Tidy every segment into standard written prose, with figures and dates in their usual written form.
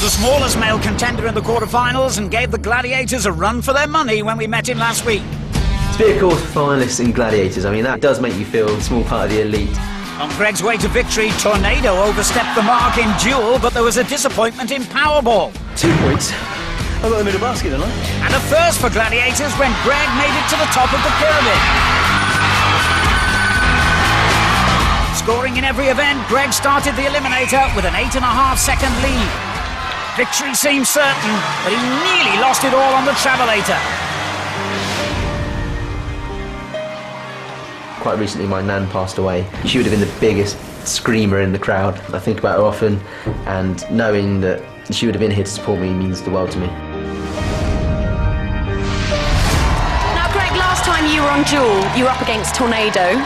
the smallest male contender in the quarterfinals and gave the Gladiators a run for their money when we met him last week. To be a quarter-finalist in Gladiators, I mean, that does make you feel a small part of the elite. On Greg's way to victory, Tornado overstepped the mark in duel, but there was a disappointment in Powerball. 2 points. I got the middle basket, didn't I? And a first for Gladiators when Greg made it to the top of the pyramid. Scoring in every event, Greg started the Eliminator with an 8.5-second lead. Victory seemed certain, but he nearly lost it all on the Travelator. Quite recently my nan passed away. She would have been the biggest screamer in the crowd. I think about her often, and knowing that she would have been here to support me means the world to me. Now Greg, last time you were on Duel, you were up against Tornado.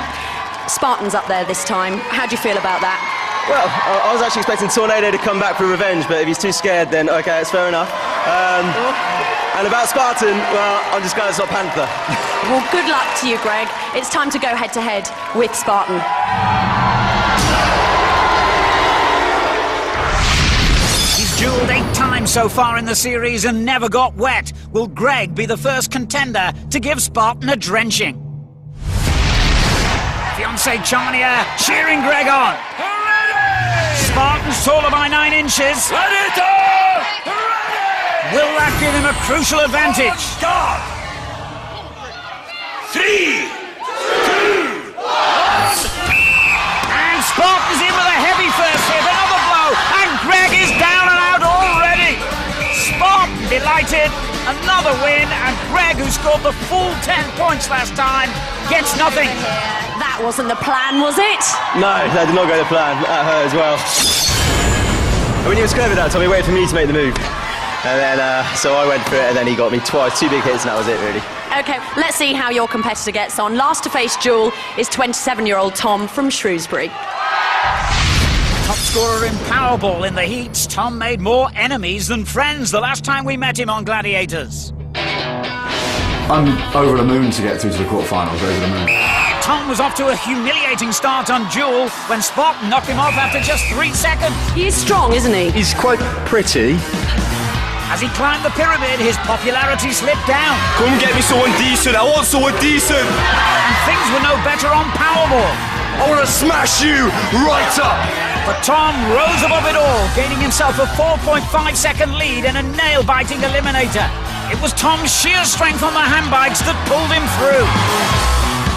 Spartan's up there this time. How do you feel about that? Well, I was actually expecting Tornado to come back for revenge, but if he's too scared, then okay, it's fair enough. And about Spartan, well, I'm just glad it's not Panther. Well, good luck to you, Greg. It's time to go head-to-head with Spartan. He's duelled 8 times so far in the series and never got wet. Will Greg be the first contender to give Spartan a drenching? Fiancée Chania cheering Greg on. Spartan's taller by 9 inches. Will that give him a crucial advantage? 3, 2, 1. And Spartan's in with a heavy first hit, another blow, and Greg is down and out already. Spartan delighted, another win, and Greg, who scored the full 10 points last time, gets nothing. That wasn't the plan, was it? No, that did not go to plan. That hurt as well. When he was clever that time, he waited for me to make the move. And then, so I went for it, and then he got me twice, 2 big hits, and that was it, really. OK, let's see how your competitor gets on. Last to face Duel is 27-year-old Tom from Shrewsbury. Top scorer in Powerball in the heats, Tom made more enemies than friends the last time we met him on Gladiators. I'm over the moon to get through to the quarterfinals, over the moon. Tom was off to a humiliating start on Duel when Spartan knocked him off after just 3 seconds. He is strong, isn't he? He's quite pretty. As he climbed the pyramid, his popularity slipped down. Come get me someone decent. I want someone decent. And things were no better on Powerball. I want to smash you right up. But Tom rose above it all, gaining himself a 4.5-second lead in a nail-biting eliminator. It was Tom's sheer strength on the handbikes that pulled him through.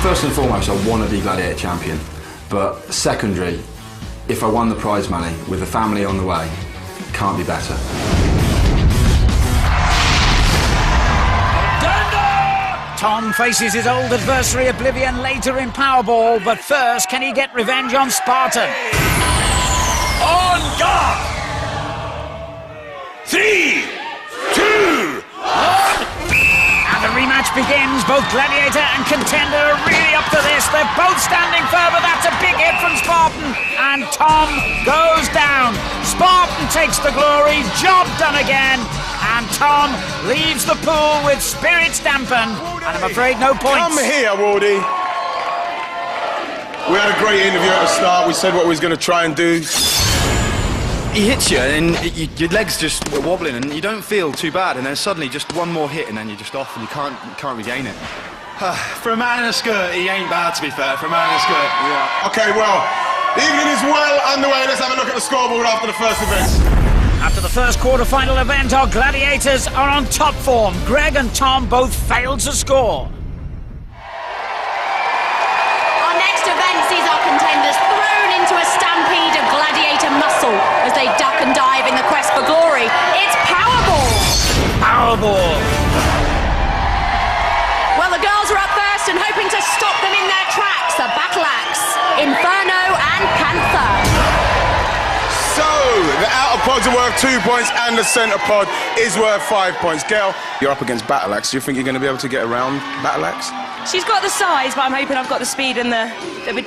First and foremost, I want to be Gladiator champion. But secondary, if I won the prize money with a family on the way, can't be better. Tom faces his old adversary Oblivion later in Powerball, but first, can he get revenge on Spartan? On guard. 3, 2, 1. And the rematch begins. Both Gladiator and Contender are really up to this. They're both standing firm, but that's a big hit from Spartan. And Tom goes down. Spartan takes the glory. Job done again. And Tom leaves the pool with spirits dampened. And I'm afraid no points. Come here, Wardy. We had a great interview at the start. We said what we was going to try and do. He hits you and your legs just wobbling and you don't feel too bad, and then suddenly just one more hit and then you're just off and you can't regain it. For a man in a skirt, he ain't bad, to be fair. For a man in a skirt, yeah. Okay, well, the evening is well underway. Let's have a look at the scoreboard after the first event. After the first quarter-final event, our Gladiators are on top form. Greg and Tom both failed to score. Our next event sees our contenders thrown into a stampede of gladiator muscle as they duck and dive in the quest for glory. It's Powerball! Powerball! Well, the girls are up first and hoping to stop them in their tracks. The Battle Axe, Inferno and Panther. So, the outer pods are worth 2 points and the centre pod is worth 5 points. Gail, you're up against Battle Axe. Do you think you're going to be able to get around Battle Axe? She's got the size, but I'm hoping I've got the speed and the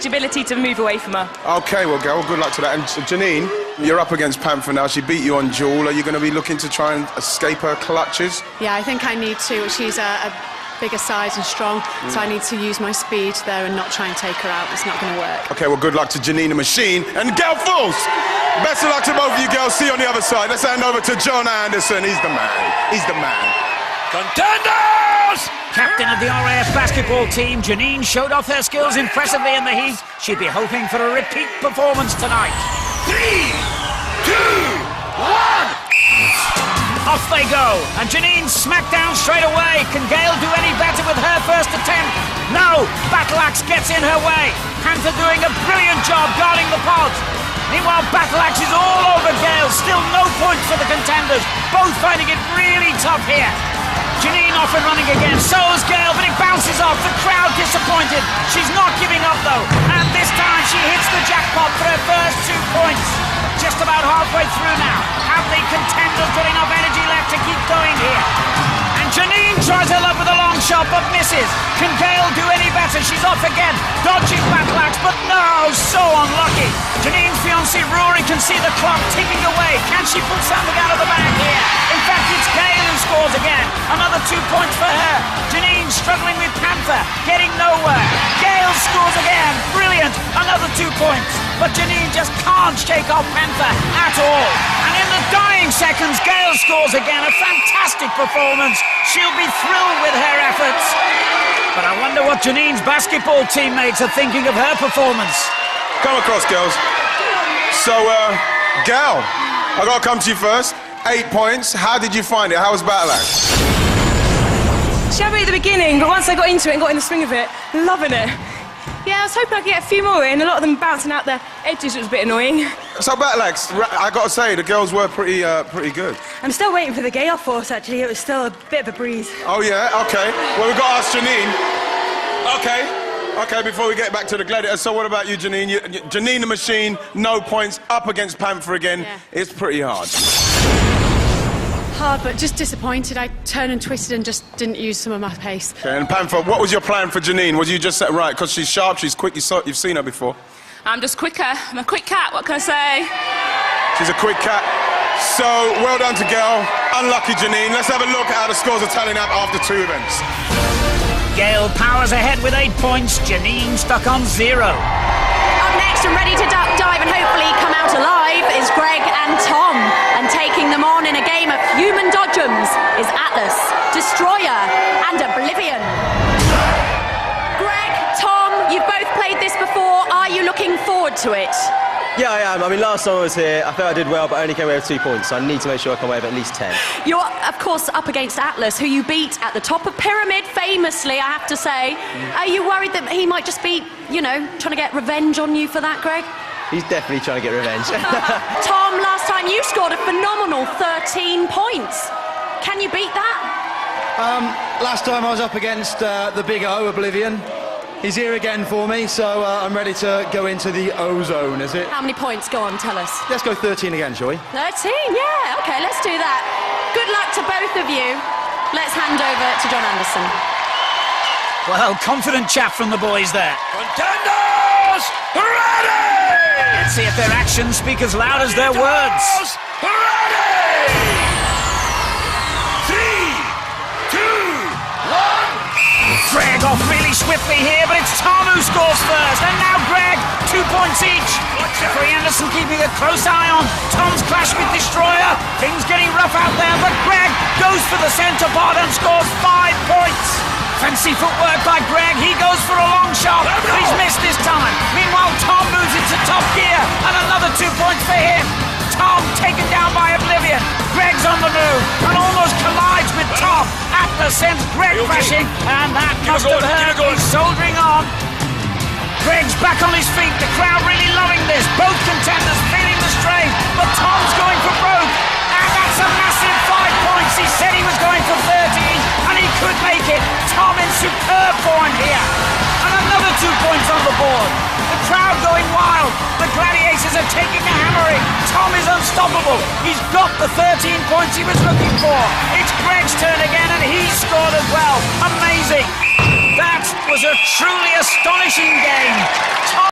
ability to move away from her. Okay, well, Gail, good luck to that. And Janine, you're up against Panther now. She beat you on Duel. Are you going to be looking to try and escape her clutches? Yeah, I think I need to. She's a bigger size and strong, so I need to use my speed there and not try and take her out. It's not going to work. Okay, well, good luck to Janine the Machine and Gail Fulls. Best of luck to both of you girls. See you on the other side. Let's hand over to John Anderson. He's the man. He's the man. Contenders! Captain of the RAF basketball team, Janine showed off her skills impressively in the heat. She'd be hoping for a repeat performance tonight. 3, 2, 1. Off they go, and Janine smacked down straight away. Can Gail do any better with her first attempt? No, Battle Axe gets in her way. Panther doing a brilliant job guarding the pods. Meanwhile, Battle Axe is all over Gail. Still no points for the contenders. Both finding it really tough here. Janine off and running again. So is Gail, but it bounces off. The crowd disappointed. She's not giving up though. And this time she hits the jackpot for her first 2 points. Just about halfway through now. Have the contenders got enough energy left to keep going here? And Janine tries her luck with a long shot, but misses. Can Gail do any better? She's off again. Dodging Battle Axe, but no, so unlucky. Janine's fiancé Rory can see the clock ticking away. Can she pull something out of the bag here? In fact, it's Gail who scores again. Another 2 points for her. Janine struggling with Panther, getting nowhere. Gail scores again. Brilliant. Another 2 points. But Janine just can't shake off Panther at all. And in the dying seconds, Gail scores again. A fantastic performance. She'll be thrilled with her efforts. But I wonder what Janine's basketball teammates are thinking of her performance. Come across, girls. So, Gail, I gotta come to you first. 8 points. How did you find it? How was Battle Axe? Shabby at the beginning, but once I got into it and got in the swing of it, loving it. Yeah, I was hoping I could get a few more in. A lot of them bouncing out the edges, was a bit annoying. So Battle Axe, I gotta say, the girls were pretty good. I'm still waiting for the gale force, actually. It was still a bit of a breeze. Oh yeah, okay. Well, we've got to ask Janine. Okay, before we get back to the Gladiators, so what about you, Janine? Janine the Machine, no points, up against Panther again. Yeah. It's pretty hard. Hard, but just disappointed. I turned and twisted and just didn't use some of my pace. Okay, and Panther, what was your plan for Janine? Was you just set right? Because she's sharp, she's quick, you've seen her before. I'm just quicker. I'm a quick cat, what can I say? She's a quick cat. So, well done to Gail. Unlucky Janine. Let's have a look at how the scores are tallying up after 2 events. Gail powers ahead with 8 points. Janine stuck on 0. Up next and ready to duck, dive and hopefully come out alive is Greg and Tom. And taking them on in a game of human dodgems is Atlas, Destroyer and Oblivion. Greg, Tom, you've both played this before. Are you looking forward to it? Yeah, I am. I mean, last time I was here, I felt I did well, but I only came away with 2 points, so I need to make sure I come away with at least 10. You're, of course, up against Atlas, who you beat at the top of Pyramid, famously, I have to say. Are you worried that he might just be, you know, trying to get revenge on you for that, Greg? He's definitely trying to get revenge. Tom, last time you scored a phenomenal 13 points. Can you beat that? Last time I was up against the big O, Oblivion. He's here again for me, so I'm ready to go into the O zone, is it? How many points? Go on, tell us. Let's go 13 again, shall we? 13, yeah. OK, let's do that. Good luck to both of you. Let's hand over to John Anderson. Well, confident chat from the boys there. Contenders, ready! Let's see if their actions speak as loud as their words. Ready! 3, 2, 1. Greg off really swiftly here, but it's Tom who scores first. And now Greg, 2 points each. Referee Anderson keeping a close eye on Tom's clash with Destroyer. Things getting rough out there, but Greg goes for the centre part and scores 5 points. Fancy footwork by Greg. He goes for a long shot, but he's missed this time. Meanwhile, Tom moves into top gear, and another 2 points for him. Tom taken down by Oblivion. Greg's on the move and almost collides with Tom. Atlas sends Greg crashing, and that must have hurt. He's soldiering on. Greg's back on his feet. The crowd really loving this. Both contenders feeling the strain, but Tom's going for broke. And that's a massive 5 points. He said he was going for 13, and he could make it. Tom in superb form here. And another 2 points on the board. The crowd going wild. The Gladiators are taking a hammering. Tom is unstoppable. He's got the 13 points he was looking for. It's Greg's turn again, and he scored as well. Amazing. That was a truly astonishing game. Tom